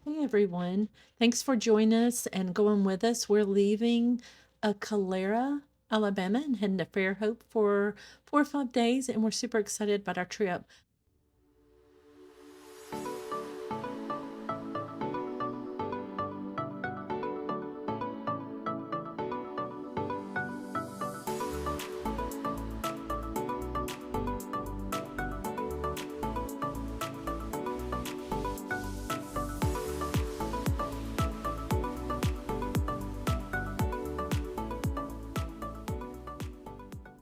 Hey everyone. Thanks for joining us and going with us. We're leaving Calera, Alabama and heading to Fairhope for 4 or 5 days, and we're super excited about our trip.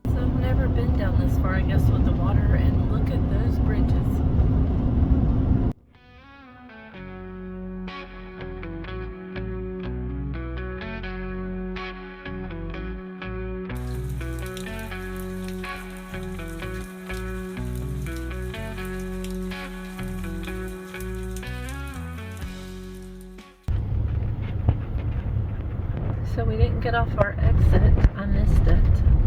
So I've never been down this far, I guess, with the water, and look at those bridges. So we didn't get off our exit. I missed it.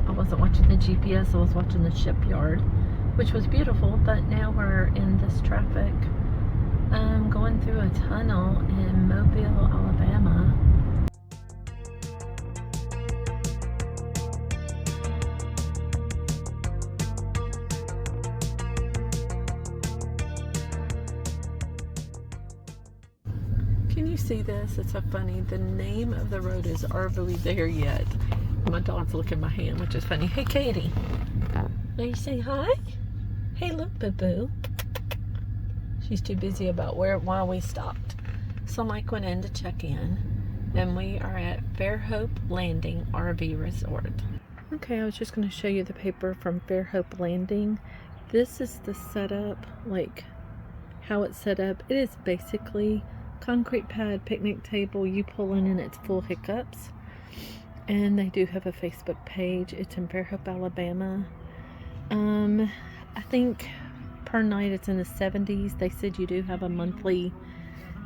I wasn't watching the GPS, I was watching the shipyard, which was beautiful, but now we're in this traffic. Going through a tunnel in Mobile, Alabama. Can you see this? It's so funny. The name of the road is Are We There Yet? My dog's looking at my hand, which is funny. Hey, Katie. Will you say hi? Hey, look, boo-boo. She's too busy about why we stopped. So Mike went in to check in, and we are at Fairhope Landing RV Resort. Okay, I was just going to show you the paper from Fairhope Landing. This is the setup, like how it's set up. It is basically concrete pad, picnic table, you pull in and it's full hiccups. And they do have a Facebook page. It's in Fairhope, Alabama. I think per night it's in the 70s. They said you do have a monthly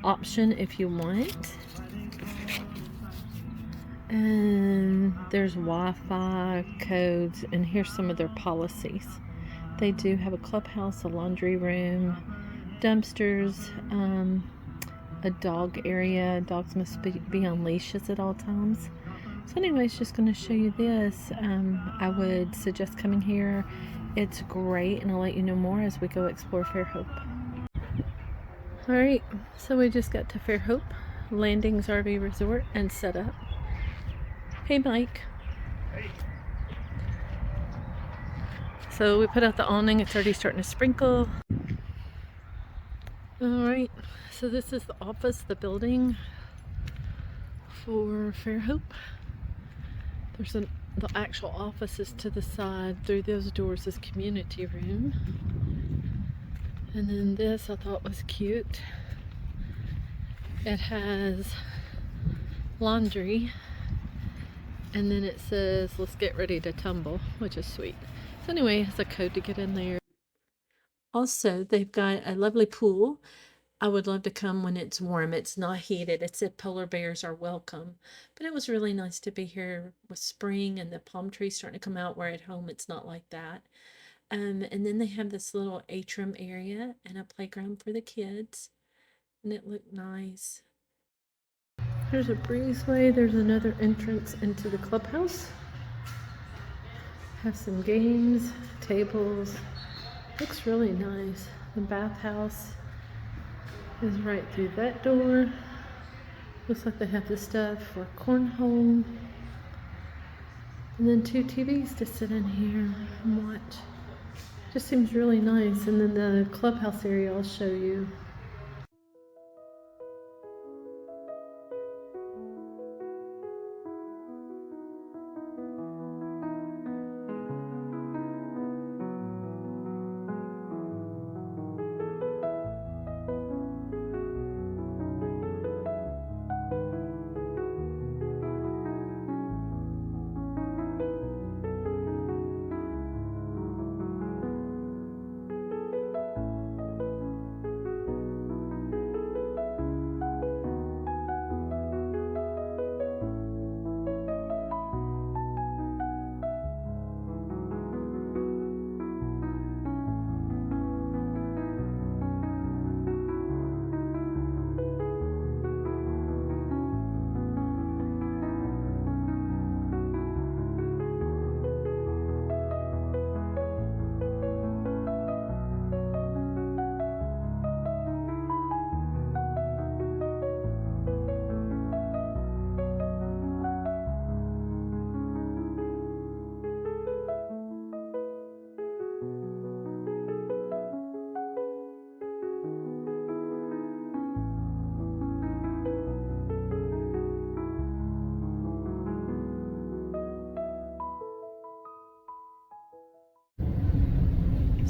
option if you want. And there's Wi-Fi codes, and here's some of their policies. They do have a clubhouse, a laundry room, dumpsters, a dog area. Dogs must be on leashes at all times. So anyways, just going to show you this. I would suggest coming here. It's great, and I'll let you know more as we go explore Fairhope. Alright, so we just got to Fairhope Landings RV Resort and set up. Hey, Mike. Hey. So we put out the awning. It's already starting to sprinkle. Alright, so this is the office, the building for Fairhope. There's the actual office is to the side. Through those doors is community room. And then this I thought was cute. It has laundry, and then it says let's get ready to tumble, which is sweet. So anyway, it has a code to get in there. Also, they've got a lovely pool. I would love to come when it's warm. It's not heated. It said polar bears are welcome. But it was really nice to be here with spring and the palm trees starting to come out, where at home it's not like that. And then they have this little atrium area and a playground for the kids. And it looked nice. There's a breezeway. There's another entrance into the clubhouse. Have some games, tables. Looks really nice. The bathhouse is right through that door. Looks like they have the stuff for cornhole. And then 2 TVs to sit in here and watch. Just seems really nice. And then the clubhouse area I'll show you.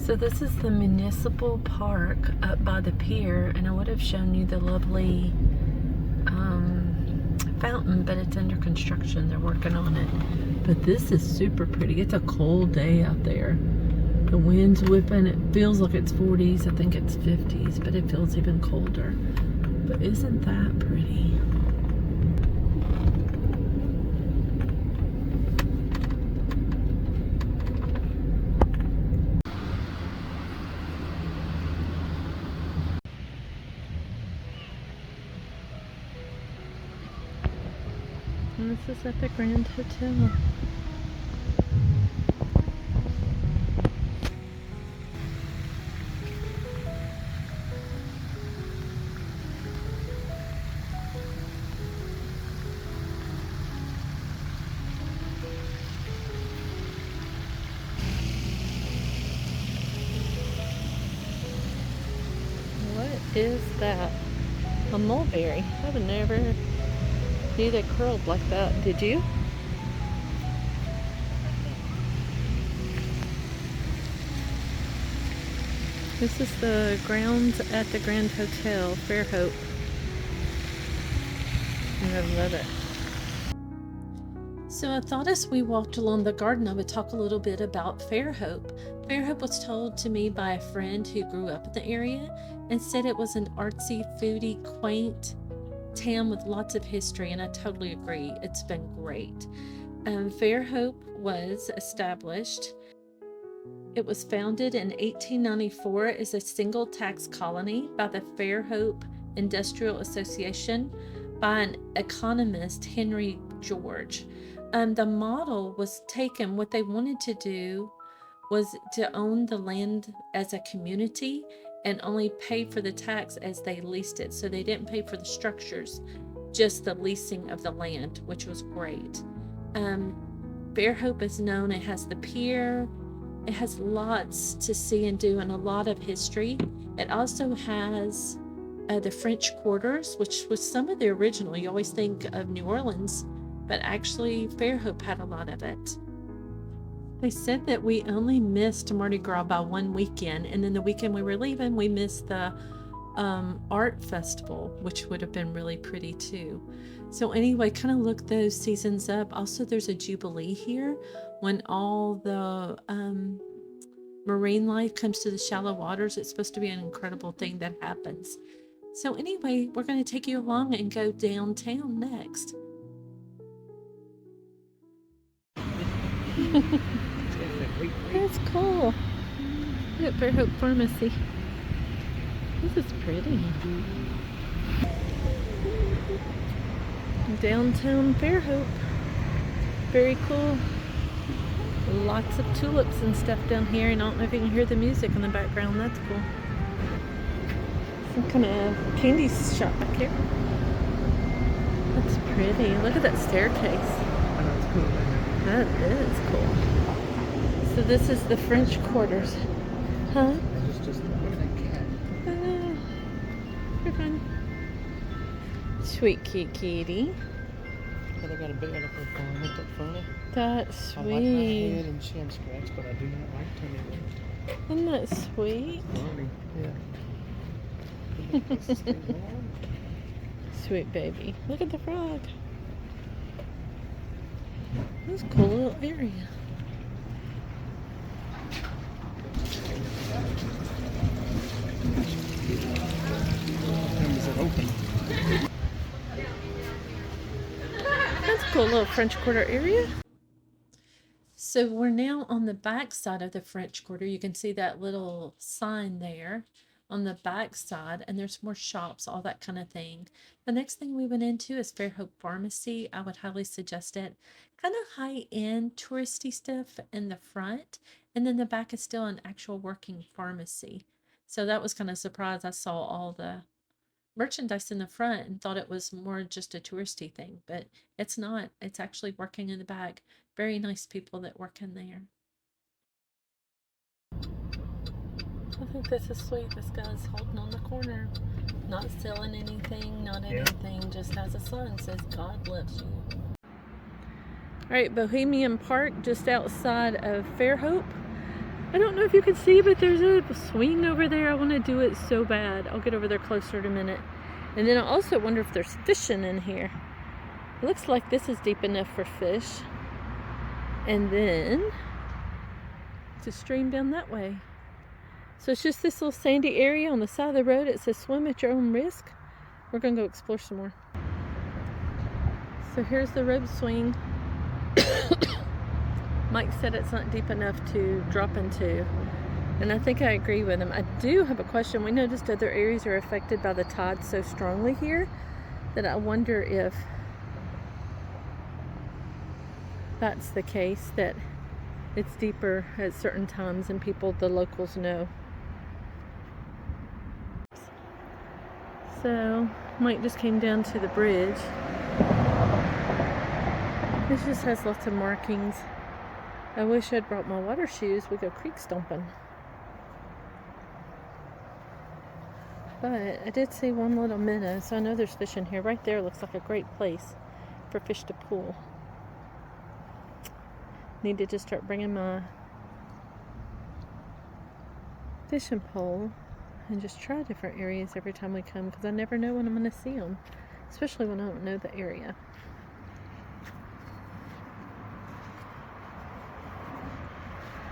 So this is the municipal park up by the pier, and I would have shown you the lovely fountain, but it's under construction. They're working on it. But this is super pretty. It's a cold day out there. The wind's whipping. It feels like it's 40s. I think it's 50s, but it feels even colder. But isn't that pretty? And this is at the Grand Hotel. What is that? A mulberry. I would never knew they curled like that. Did you? This is the grounds at the Grand Hotel, Fairhope. I love it. So I thought as we walked along the garden, I would talk a little bit about Fairhope. Fairhope was told to me by a friend who grew up in the area and said it was an artsy, foodie, quaint town with lots of history, and I totally agree. It's been great. Fairhope was established. It was founded in 1894 as a single tax colony by the Fairhope Industrial Association by an economist, Henry George. The model was taken, what they wanted to do was to own the land as a community and only pay for the tax as they leased it. So they didn't pay for the structures, just the leasing of the land, which was great. Fairhope is known, it has the pier, it has lots to see and do and a lot of history. It also has the French Quarters, which was some of the original. You always think of New Orleans, but actually Fairhope had a lot of it. They said that we only missed Mardi Gras by one weekend, and then the weekend we were leaving, we missed the art festival, which would have been really pretty too. So anyway, kind of look those seasons up. Also, there's a jubilee here when all the marine life comes to the shallow waters. It's supposed to be an incredible thing that happens. So anyway, we're going to take you along and go downtown next. That's cool. Look at Fairhope Pharmacy. This is pretty. Downtown Fairhope. Very cool. Lots of tulips and stuff down here, and I don't know if you can hear the music in the background. That's cool. Some kind of candy shop back here. That's pretty. Look at that staircase. I know, it's cool. That is cool. So this is the French Quarters. Huh? Just look at that cat. You're fine. Sweet cute kitty. But I got a bed up her phone. Isn't that funny? That's I like my head sweet. and chin scratch, but I do not like tummy rubs. Isn't that sweet? Funny, yeah. Sweet baby. Look at the frog. That's a cool little area. Is it open? That's a cool little French Quarter area. So we're now on the back side of the French Quarter. You can see that little sign there on the back side, and there's more shops, all that kind of thing. The next thing we went into is Fairhope Pharmacy. I would highly suggest it. Kind of high-end touristy stuff in the front, and then the back is still an actual working pharmacy. So that was kind of a surprise. I saw all the merchandise in the front and thought it was more just a touristy thing, but it's not. It's actually working in the back. Very nice people that work in there. I think this is sweet. This guy's holding on the corner, not selling anything, not anything, just has a sign that says God loves you. All right, Bohemian Park, just outside of Fairhope. I don't know if you can see, but there's a swing over there. I want to do it so bad. I'll get over there closer in a minute. And then I also wonder if there's fishing in here. It looks like this is deep enough for fish. And then it's a stream down that way. So it's just this little sandy area on the side of the road. It says swim at your own risk. We're gonna go explore some more. So here's the road swing. Mike said it's not deep enough to drop into, and I think I agree with him. I do have a question. We noticed other areas are affected by the tide so strongly here that I wonder if that's the case, that it's deeper at certain times and the locals know. So Mike just came down to the bridge. This just has lots of markings. I wish I'd brought my water shoes. We go creek stomping. But I did see one little minnow, so I know there's fish in here. Right there looks like a great place for fish to pool. Need to just start bringing my fishing pole and just try different areas every time we come, because I never know when I'm going to see them, especially when I don't know the area.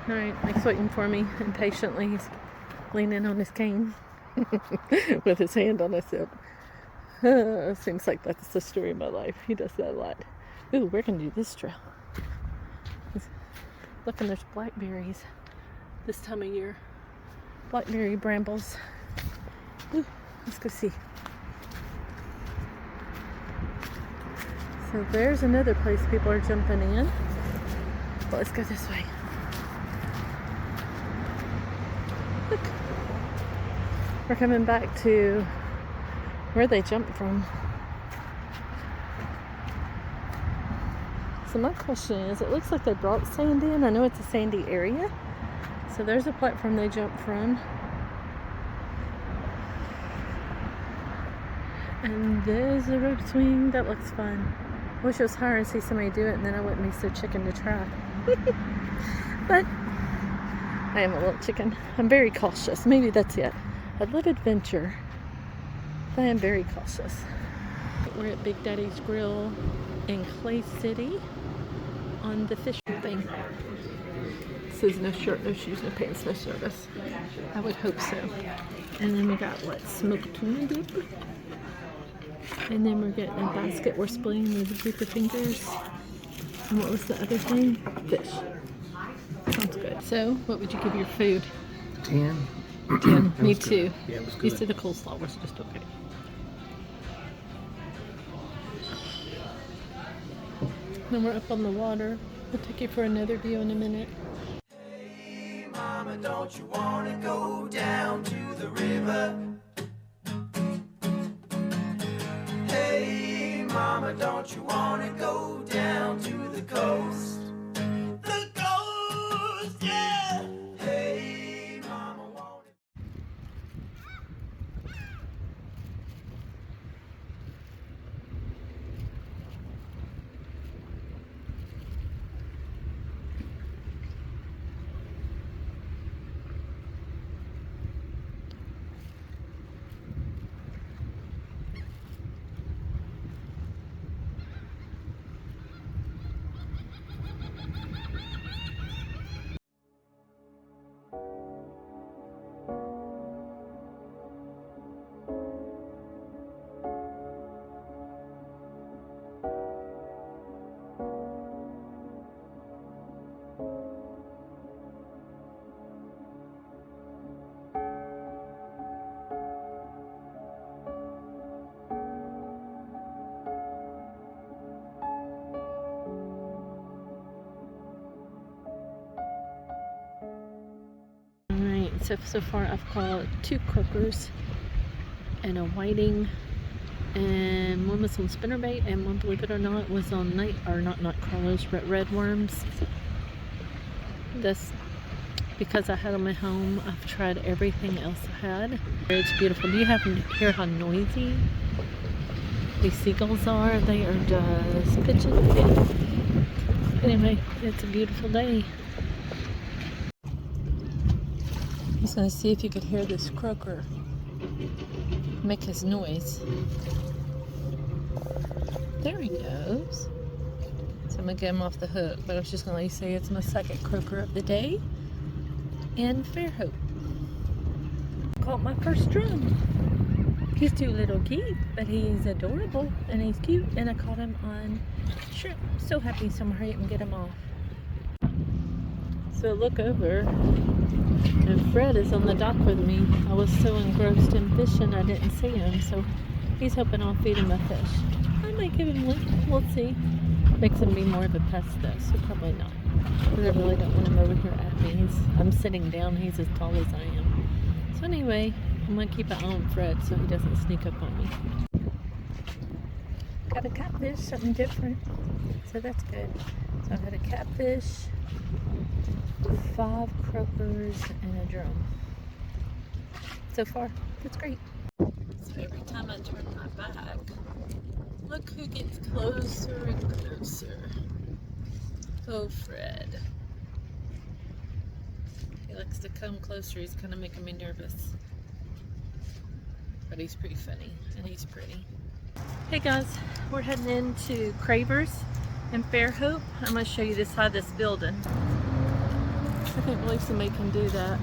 Alright, Mike's waiting for me impatiently. He's leaning on his cane with his hand on his hip. Seems like that's the story of my life. He does that a lot. Ooh, we're going to do this trail. Look, and there's blackberries this time of year. Blackberry brambles. Ooh, let's go see. So there's another place people are jumping in. But let's go this way. Look. We're coming back to where they jumped from. So my question is, it looks like they brought sand in. I know it's a sandy area. So there's a platform they jumped from. And there's a rope swing. That looks fun. I wish it was higher and see somebody do it, and then I wouldn't be so chicken to try. But I am a little chicken. I'm very cautious. Maybe that's it. I love adventure, but I am very cautious. We're at Big Daddy's Grill in Clay City on the fishing thing. It says no shirt, no shoes, no pants, no service. I would hope so. And then we got what? Smoked tuna dip. And then we're getting a basket we're splitting with the group of fingers. And what was the other thing? Fish. Sounds good. So, what would you give your food? 10. 10. Me too. Yeah, it was good. You said the coleslaw was just okay. Then we're up on the water. We'll take you for another view in a minute. Hey, mama, don't you want to go down to the river? Hey, mama, don't you want to go down to the coast? The coast, yeah! Hey, mama, want it? So far I've caught 2 croakers and a whiting, and one was on spinnerbait, and one, believe it or not, was on not night crawlers, but red worms. That's because I had them at home. I've tried everything else I had. It's beautiful. Do you happen to hear how noisy these seagulls are? They are just pitching. Anyway, it's a beautiful day. He's gonna see if you could hear this croaker make his noise. There he goes. So I'm gonna get him off the hook, but I was just gonna let you say it's my second croaker of the day in Fairhope. Caught my first drum. He's too little cute, but he's adorable and he's cute, and I caught him on shrimp. So happy, so I'm gonna hurry up and get him off. So look over, and Fred is on the dock with me. I was so engrossed in fishing I didn't see him, so he's hoping I'll feed him a fish. I might give him one, we'll see. Makes him be more of a pest though, so probably not. Because I really don't want him over here at me. I'm sitting down, he's as tall as I am. So anyway, I'm gonna keep an eye on Fred so he doesn't sneak up on me. Got a catfish, something different. So that's good. So I've had a catfish, 5 croakers, and a drum. So far, that's great. So every time I turn my back, look who gets closer and closer. Oh, Fred. He likes to come closer. He's kind of making me nervous. But he's pretty funny, and he's pretty. Hey guys, we're heading into Cravers in Fairhope. I'm going to show you this side of this building. I can't believe somebody can do that.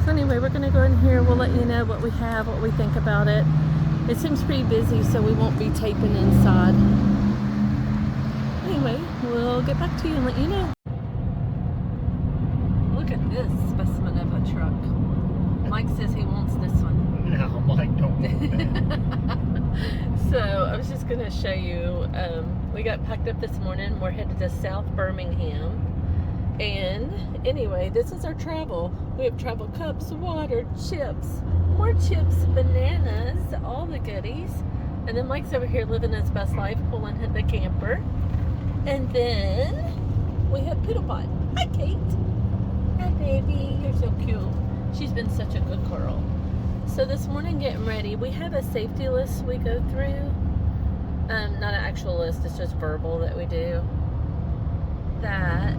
So anyway, we're going to go in here. We'll let you know what we have, what we think about it. It seems pretty busy, so we won't be taping inside. Anyway, we'll get back to you and let you know. Look at this specimen of a truck. Mike says he wants this one. No, Mike don't want that. So I was just going to show you, we got packed up this morning. We're headed to South Birmingham. And anyway, this is our travel. We have travel cups, water, chips, more chips, bananas, all the goodies. And then Mike's over here living his best life, pulling the camper. And then we have Poodle Pot. Hi, Kate. Hi, baby. You're so cute. She's been such a good girl. So this morning, getting ready, we have a safety list we go through. Not an actual list, it's just verbal that we do. That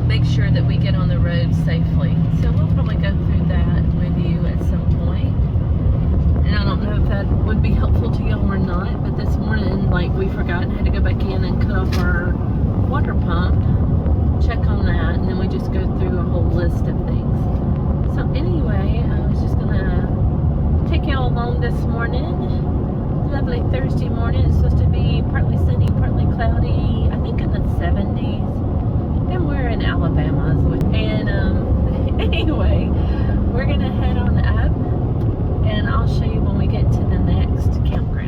make sure that we get on the road safely. So we'll probably go through that with you at some point. And I don't know if that would be helpful to y'all or not, but this morning, like, we forgot and had to go back in and cut off our water pump, check on that, and then we just go through a whole list of things. So anyway, I was just gonna take y'all along this morning. Lovely Thursday morning. It's supposed to be partly sunny, partly cloudy, I think in the 70s. And we're in Alabama. And anyway, we're gonna head on up, and I'll show you when we get to the next campground.